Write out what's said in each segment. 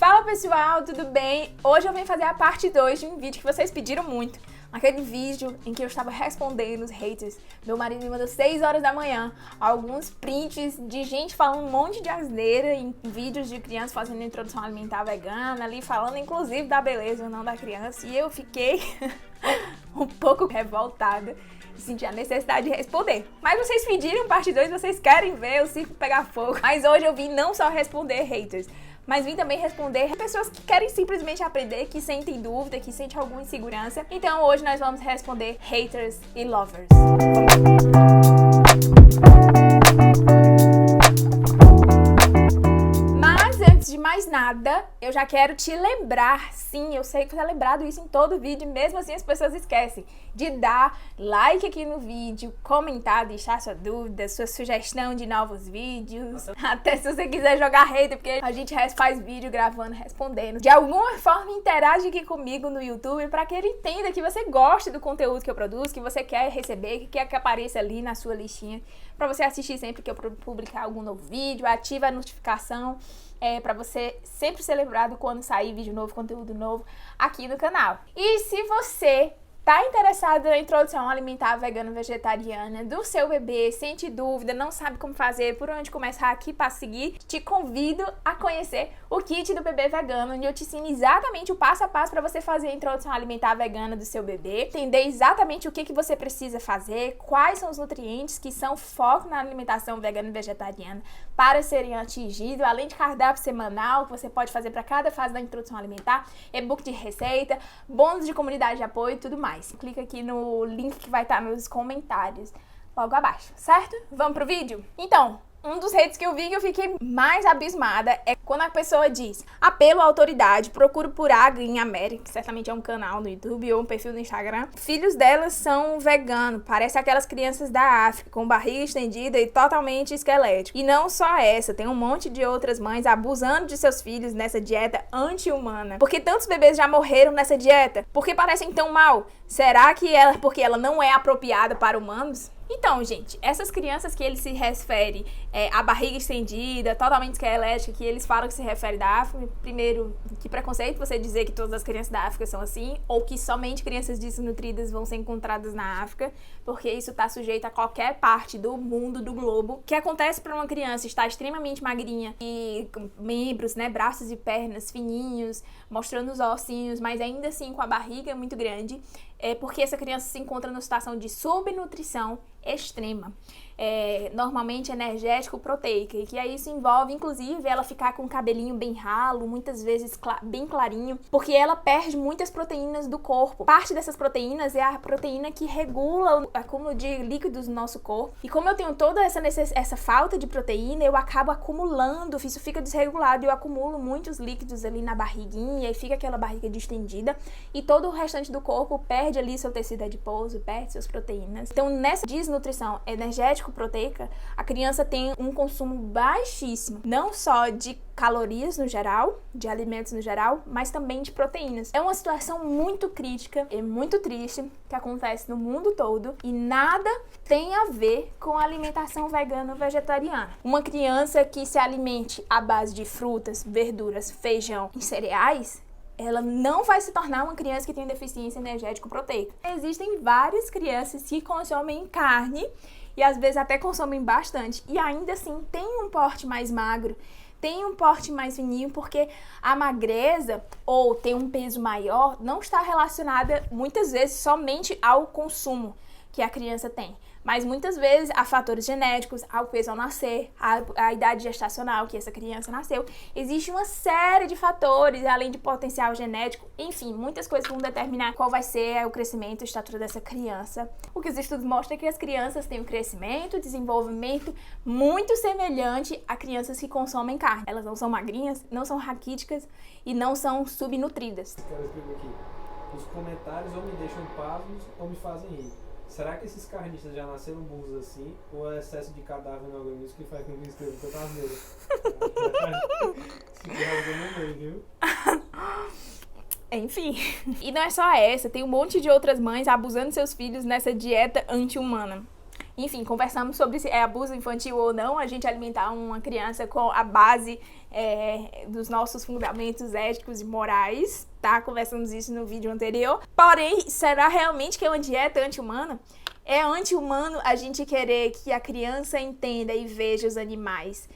Fala pessoal, tudo bem? Hoje eu venho fazer a parte 2 de um vídeo que vocês pediram muito. Aquele vídeo em que eu estava respondendo os haters. Meu marido me mandou 6 horas da manhã alguns prints de gente falando um monte de asneira em vídeos de crianças fazendo introdução alimentar vegana, ali falando inclusive da beleza ou não da criança. E eu fiquei um pouco revoltada e senti a necessidade de responder. Mas vocês pediram parte 2, vocês querem ver o circo pegar fogo. Mas hoje eu vim não só responder haters, mas vim também responder pessoas que querem simplesmente aprender, que sentem dúvida, que sentem alguma insegurança. Então hoje nós vamos responder haters e lovers. Mas antes de mais nada, eu já quero te lembrar, sim, eu sei que você é lembrado isso em todo vídeo, mesmo assim as pessoas esquecem, de dar like aqui no vídeo, comentar, deixar sua dúvida, sua sugestão de novos vídeos, até se você quiser jogar hater, porque a gente faz vídeo gravando, respondendo. De alguma forma interage aqui comigo no YouTube para que ele entenda que você gosta do conteúdo que eu produzo, que você quer receber, que quer que apareça ali na sua listinha, para você assistir sempre que eu publicar algum novo vídeo, ativa a notificação, para você sempre ser lembrado quando sair vídeo novo, conteúdo novo aqui no canal. E se você tá interessado na introdução alimentar vegano-vegetariana do seu bebê, sente dúvida, não sabe como fazer, por onde começar aqui para seguir, te convido a conhecer o kit do bebê vegano, onde eu te ensino exatamente o passo a passo para você fazer a introdução alimentar vegana do seu bebê, entender exatamente o que você precisa fazer, quais são os nutrientes que são foco na alimentação vegano-vegetariana para serem atingidos, além de cardápio semanal que você pode fazer para cada fase da introdução alimentar, e-book de receita, bônus de comunidade de apoio e tudo mais. Clica aqui no link que vai estar nos comentários logo abaixo, certo? Vamos pro vídeo? Então, um dos haters que eu vi que eu fiquei mais abismada é quando a pessoa diz: apelo à autoridade, procuro por Agri em América, que certamente é um canal no YouTube ou um perfil no Instagram. Filhos delas são veganos, parece aquelas crianças da África, com barriga estendida e totalmente esquelético. E não só essa, tem um monte de outras mães abusando de seus filhos nessa dieta anti-humana. Por que tantos bebês já morreram nessa dieta? Por que parecem tão mal? Será que porque ela não é apropriada para humanos? Então, gente, essas crianças que ele se refere à barriga estendida, totalmente esquelética, que eles falam que se refere da África, primeiro, que preconceito você dizer que todas as crianças da África são assim, ou que somente crianças desnutridas vão ser encontradas na África, porque isso está sujeito a qualquer parte do mundo, do globo. O que acontece para uma criança estar extremamente magrinha e com membros, né, braços e pernas fininhos, mostrando os ossinhos, mas ainda assim com a barriga muito grande, é porque essa criança se encontra numa situação de subnutrição extrema, normalmente energético-proteica, e que aí isso envolve, inclusive, ela ficar com o cabelinho bem ralo, muitas vezes bem clarinho, porque ela perde muitas proteínas do corpo. Parte dessas proteínas é a proteína que regula o acúmulo de líquidos no nosso corpo, e como eu tenho toda essa falta de proteína, eu acabo acumulando, isso fica desregulado, e eu acumulo muitos líquidos ali na barriguinha, e fica aquela barriga distendida, e todo o restante do corpo perde ali seu tecido adiposo, perde suas proteínas. Então, nessa desnutrição energético-proteica, a criança tem um consumo baixíssimo, não só de calorias no geral, de alimentos no geral, mas também de proteínas. É uma situação muito crítica e muito triste que acontece no mundo todo e nada tem a ver com a alimentação vegano-vegetariana. Uma criança que se alimente à base de frutas, verduras, feijão e cereais, ela não vai se tornar uma criança que tem deficiência energético-proteica. Existem várias crianças que consomem carne e às vezes até consomem bastante e ainda assim tem um porte mais magro, tem um porte mais fininho, porque a magreza ou ter um peso maior não está relacionada muitas vezes somente ao consumo que a criança tem, mas muitas vezes a fatores genéticos, ao peso ao nascer, a idade gestacional que essa criança nasceu. Existe uma série de fatores, além de potencial genético, enfim, muitas coisas que vão determinar qual vai ser o crescimento e a estatura dessa criança. O que os estudos mostram é que as crianças têm um crescimento, desenvolvimento muito semelhante a crianças que consomem carne. Elas não são magrinhas, não são raquíticas e não são subnutridas. Quero escrever aqui: os comentários ou me deixam pasmos ou me fazem rir. Será que esses carnistas já nasceram burros assim? Ou é excesso de cadáver no organismo que faz com que escrevam tanta asneira? Viu? Enfim. E não é só essa, tem um monte de outras mães abusando de seus filhos nessa dieta anti-humana. Enfim, conversamos sobre se é abuso infantil ou não a gente alimentar uma criança com a base dos nossos fundamentos éticos e morais, tá? Conversamos isso no vídeo anterior. Porém, será realmente que é uma dieta anti-humana? É anti-humano a gente querer que a criança entenda e veja os animais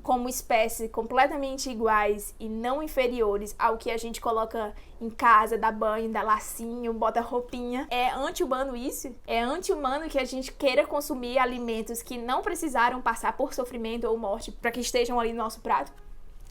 como espécies completamente iguais e não inferiores ao que a gente coloca em casa, dá banho, dá lacinho, bota roupinha. É anti-humano isso? É anti-humano que a gente queira consumir alimentos que não precisaram passar por sofrimento ou morte para que estejam ali no nosso prato?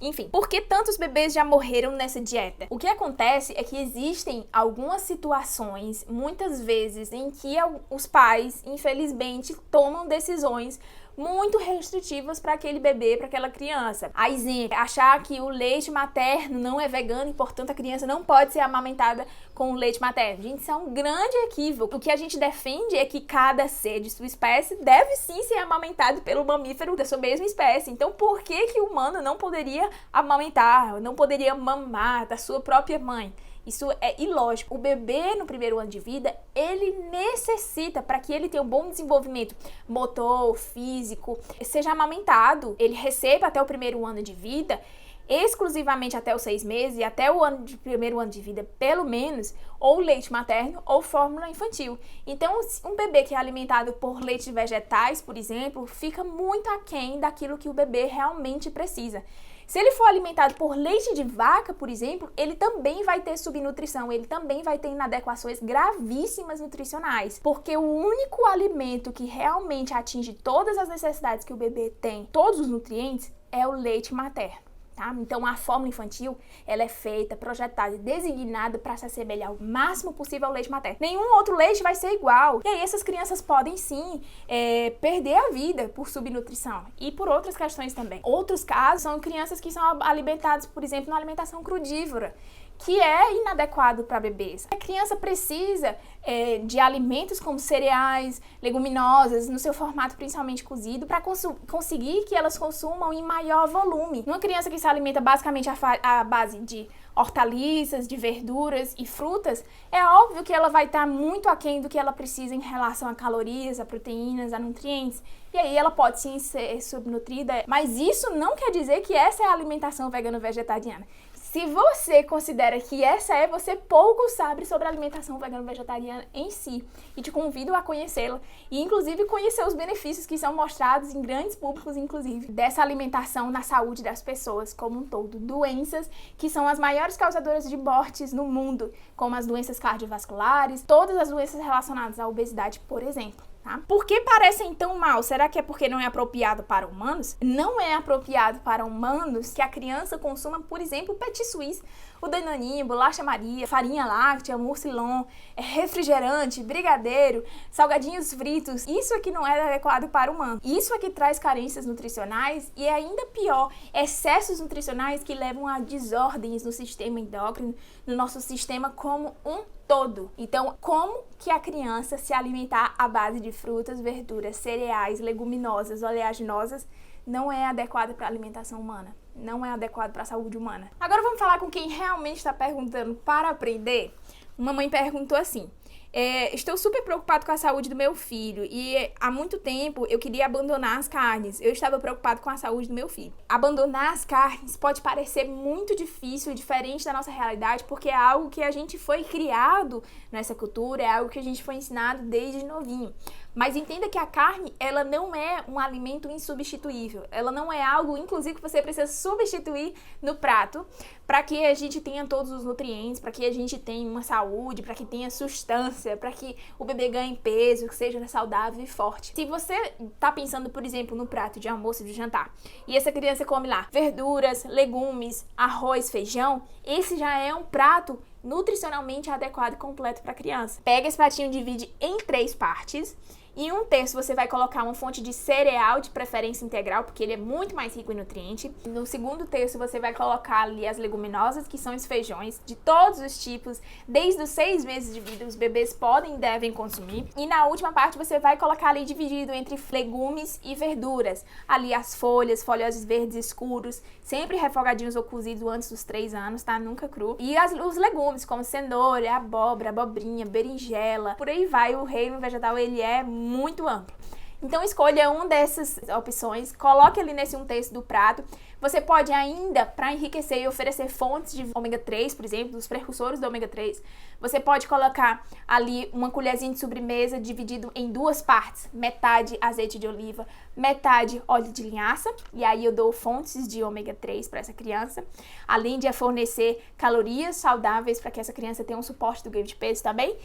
Enfim, por que tantos bebês já morreram nessa dieta? O que acontece é que existem algumas situações, muitas vezes, em que os pais, infelizmente, tomam decisões muito restritivas para aquele bebê, para aquela criança. A exemplo, achar que o leite materno não é vegano e, portanto, a criança não pode ser amamentada com o leite materno. Gente, isso é um grande equívoco. O que a gente defende é que cada ser de sua espécie deve sim ser amamentado pelo mamífero da sua mesma espécie. Então, por que o humano não poderia amamentar, não poderia mamar da sua própria mãe? Isso é ilógico. O bebê no primeiro ano de vida, ele necessita, para que ele tenha um bom desenvolvimento motor, físico, seja amamentado, ele receba até o primeiro ano de vida, exclusivamente até os 6 meses e até o primeiro ano de vida, pelo menos, ou leite materno ou fórmula infantil. Então, um bebê que é alimentado por leite de vegetais, por exemplo, fica muito aquém daquilo que o bebê realmente precisa. Se ele for alimentado por leite de vaca, por exemplo, ele também vai ter subnutrição, ele também vai ter inadequações gravíssimas nutricionais, porque o único alimento que realmente atinge todas as necessidades que o bebê tem, todos os nutrientes, é o leite materno. Tá? Então, a fórmula infantil, ela é feita, projetada e designada para se assemelhar o máximo possível ao leite materno. Nenhum outro leite vai ser igual. E aí, essas crianças podem, sim, perder a vida por subnutrição e por outras questões também. Outros casos são crianças que são alimentadas, por exemplo, na alimentação crudívora, que é inadequado para bebês. A criança precisa de alimentos como cereais, leguminosas, no seu formato principalmente cozido, para conseguir que elas consumam em maior volume. Uma criança que se alimenta basicamente à base de hortaliças, de verduras e frutas, é óbvio que ela vai estar muito aquém do que ela precisa em relação a calorias, a proteínas, a nutrientes. E aí ela pode sim ser subnutrida, mas isso não quer dizer que essa é a alimentação vegano-vegetariana. Se você considera que essa você pouco sabe sobre a alimentação vegano-vegetariana em si. E te convido a conhecê-la e, inclusive, conhecer os benefícios que são mostrados em grandes públicos, inclusive, dessa alimentação na saúde das pessoas como um todo. Doenças que são as maiores causadoras de mortes no mundo, como as doenças cardiovasculares, todas as doenças relacionadas à obesidade, por exemplo. Tá? Por que parecem tão mal? Será que é porque não é apropriado para humanos? Não é apropriado para humanos que a criança consuma, por exemplo, petit suisse, o danoninho, bolacha Maria, farinha láctea, mucilon, refrigerante, brigadeiro, salgadinhos fritos. Isso aqui não é adequado para humanos. Isso aqui traz carências nutricionais e, ainda pior, excessos nutricionais que levam a desordens no sistema endócrino, no nosso sistema como um todo. Então, como que a criança se alimentar à base de frutas, verduras, cereais, leguminosas, oleaginosas não é adequado para a alimentação humana? Não é adequado para a saúde humana. Agora vamos falar com quem realmente está perguntando para aprender. Uma mãe perguntou assim: estou super preocupado com a saúde do meu filho e há muito tempo eu queria abandonar as carnes. Eu estava preocupado com a saúde do meu filho. Abandonar as carnes pode parecer muito difícil e diferente da nossa realidade, porque é algo que a gente foi criado nessa cultura, é algo que a gente foi ensinado desde novinho. Mas entenda que a carne, ela não é um alimento insubstituível. Ela não é algo, inclusive, que você precisa substituir no prato para que a gente tenha todos os nutrientes, para que a gente tenha uma saúde, para que tenha sustância, para que o bebê ganhe peso, que seja saudável e forte. Se você tá pensando, por exemplo, no prato de almoço e de jantar, e essa criança come lá verduras, legumes, arroz, feijão, esse já é um prato nutricionalmente adequado e completo para a criança. Pega esse pratinho, divide em 3 partes. Em 1/3 você vai colocar uma fonte de cereal, de preferência integral, porque ele é muito mais rico em nutriente. No segundo terço você vai colocar ali as leguminosas, que são os feijões de todos os tipos. Desde os 6 meses de vida os bebês podem e devem consumir. E na última parte você vai colocar ali dividido entre legumes e verduras. Ali as folhas, folhosos verdes escuros, sempre refogadinhos ou cozidos antes dos 3 anos, tá? Nunca cru. E os legumes, como cenoura, abóbora, abobrinha, berinjela, por aí vai. O reino vegetal, ele é muito amplo. Então escolha uma dessas opções, coloque ali nesse 1/3 do prato. Você pode ainda, para enriquecer e oferecer fontes de ômega 3, por exemplo, dos precursores do ômega 3, você pode colocar ali uma colherzinha de sobremesa dividido em 2 partes, metade azeite de oliva, metade óleo de linhaça, e aí eu dou fontes de ômega 3 para essa criança, além de fornecer calorias saudáveis para que essa criança tenha um suporte do ganho de peso também.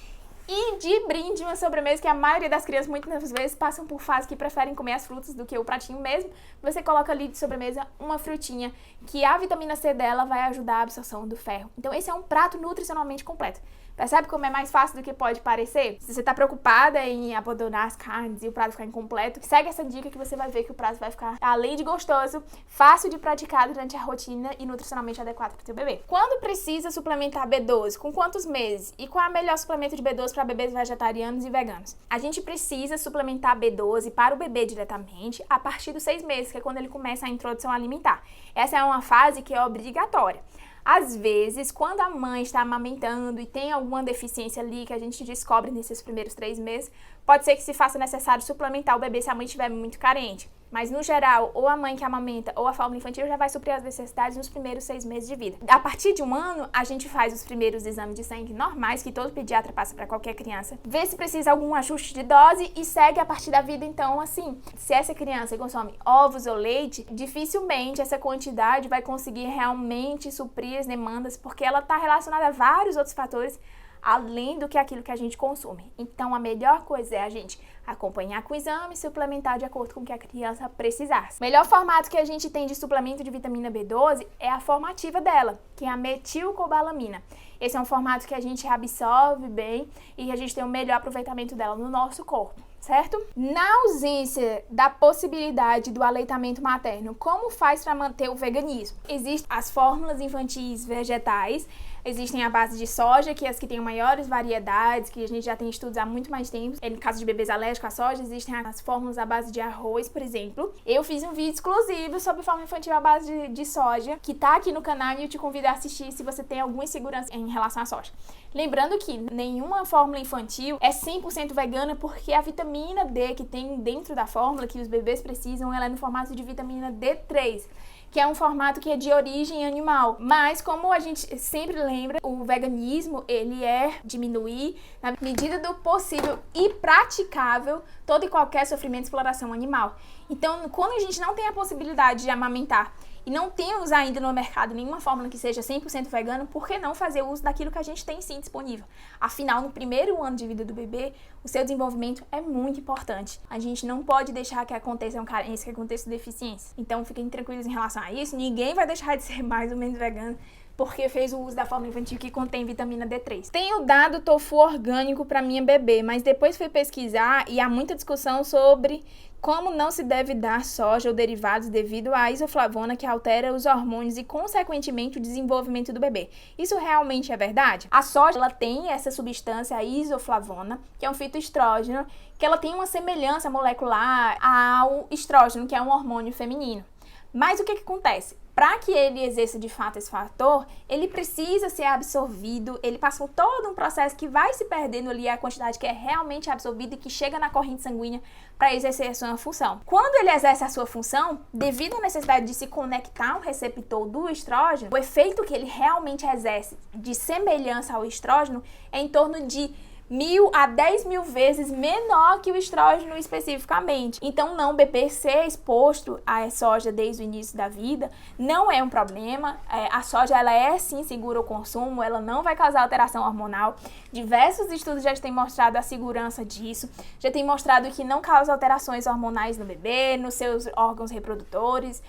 E de brinde, uma sobremesa que a maioria das crianças muitas vezes passam por fase que preferem comer as frutas do que o pratinho mesmo. Você coloca ali de sobremesa uma frutinha que a vitamina C dela vai ajudar a absorção do ferro. Então esse é um prato nutricionalmente completo. Percebe como é mais fácil do que pode parecer? Se você está preocupada em abandonar as carnes e o prato ficar incompleto, segue essa dica que você vai ver que o prato vai ficar, além de gostoso, fácil de praticar durante a rotina e nutricionalmente adequado para o seu bebê. Quando precisa suplementar B12? Com quantos meses? E qual é o melhor suplemento de B12 para bebês vegetarianos e veganos? A gente precisa suplementar B12 para o bebê diretamente a partir dos 6 meses, que é quando ele começa a introdução alimentar. Essa é uma fase que é obrigatória. Às vezes, quando a mãe está amamentando e tem alguma deficiência ali que a gente descobre nesses primeiros 3 meses, pode ser que se faça necessário suplementar o bebê se a mãe estiver muito carente. Mas, no geral, ou a mãe que amamenta ou a fórmula infantil já vai suprir as necessidades nos primeiros 6 meses de vida. A partir de 1 ano, a gente faz os primeiros exames de sangue normais, que todo pediatra passa para qualquer criança, vê se precisa algum ajuste de dose e segue a partir da vida. Então, assim, se essa criança consome ovos ou leite, dificilmente essa quantidade vai conseguir realmente suprir as demandas, porque ela está relacionada a vários outros fatores, além do que aquilo que a gente consome. Então, a melhor coisa é a gente acompanhar com o exame e suplementar de acordo com o que a criança precisar. O melhor formato que a gente tem de suplemento de vitamina B12 é a formativa dela, que é a metilcobalamina. Esse é um formato que a gente absorve bem e a gente tem o melhor aproveitamento dela no nosso corpo, certo? Na ausência da possibilidade do aleitamento materno, como faz para manter o veganismo? Existem as fórmulas infantis vegetais, existem a base de soja, que é as que têm maiores variedades, que a gente já tem estudos há muito mais tempo. No caso de bebês alérgicos à soja, existem as fórmulas à base de arroz, por exemplo. Eu fiz um vídeo exclusivo sobre fórmula infantil à base de soja, que tá aqui no canal e eu te convido a assistir se você tem alguma insegurança em relação à soja. Lembrando que nenhuma fórmula infantil é 100% vegana, porque a vitamina D que tem dentro da fórmula, que os bebês precisam, ela é no formato de vitamina D3, que é um formato que é de origem animal. Mas, como a gente sempre lembra, o veganismo, ele é diminuir, na medida do possível e praticável, todo e qualquer sofrimento e exploração animal. Então, quando a gente não tem a possibilidade de amamentar e não temos ainda no mercado nenhuma fórmula que seja 100% vegana, por que não fazer uso daquilo que a gente tem sim disponível? Afinal, no primeiro ano de vida do bebê, o seu desenvolvimento é muito importante. A gente não pode deixar que aconteça uma carência, que aconteça deficiência. Então, fiquem tranquilos em relação a isso. Ninguém vai deixar de ser mais ou menos vegano porque fez o uso da fórmula infantil que contém vitamina D3. Tenho dado tofu orgânico para minha bebê, mas depois fui pesquisar e há muita discussão sobre como não se deve dar soja ou derivados devido à isoflavona, que altera os hormônios e, consequentemente, o desenvolvimento do bebê. Isso realmente é verdade? A soja, ela tem essa substância, a isoflavona, que é um fitoestrógeno, que ela tem uma semelhança molecular ao estrógeno, que é um hormônio feminino. Mas o que acontece? Para que ele exerça de fato esse fator, ele precisa ser absorvido, ele passa por todo um processo que vai se perdendo ali a quantidade que é realmente absorvida e que chega na corrente sanguínea para exercer a sua função. Quando ele exerce a sua função, devido à necessidade de se conectar ao receptor do estrógeno, o efeito que ele realmente exerce de semelhança ao estrógeno é em torno de 1.000 a 10.000 vezes menor que o estrógeno especificamente. Então, não, bebê ser exposto à soja desde o início da vida não é um problema. A soja, ela é sim segura ao consumo, ela não vai causar alteração hormonal. Diversos estudos já têm mostrado a segurança disso, já tem mostrado que não causa alterações hormonais no bebê, nos seus órgãos reprodutores,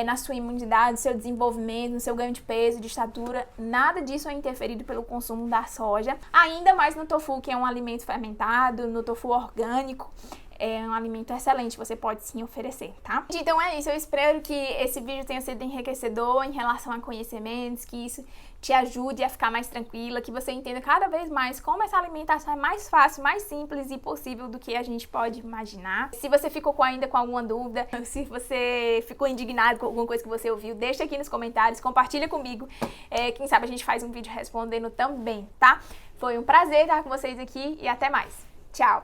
na sua imunidade, no seu desenvolvimento, no seu ganho de peso, de estatura. Nada disso é interferido pelo consumo da soja, ainda mais no tofu, que é um alimento fermentado, no tofu orgânico. É um alimento excelente, você pode sim oferecer, tá? Então é isso, eu espero que esse vídeo tenha sido enriquecedor em relação a conhecimentos, que isso te ajude a ficar mais tranquila, que você entenda cada vez mais como essa alimentação é mais fácil, mais simples e possível do que a gente pode imaginar. Se você ficou ainda com alguma dúvida, se você ficou indignado com alguma coisa que você ouviu, deixa aqui nos comentários, compartilha comigo. Quem sabe a gente faz um vídeo respondendo também, tá? Foi um prazer estar com vocês aqui e até mais. Tchau!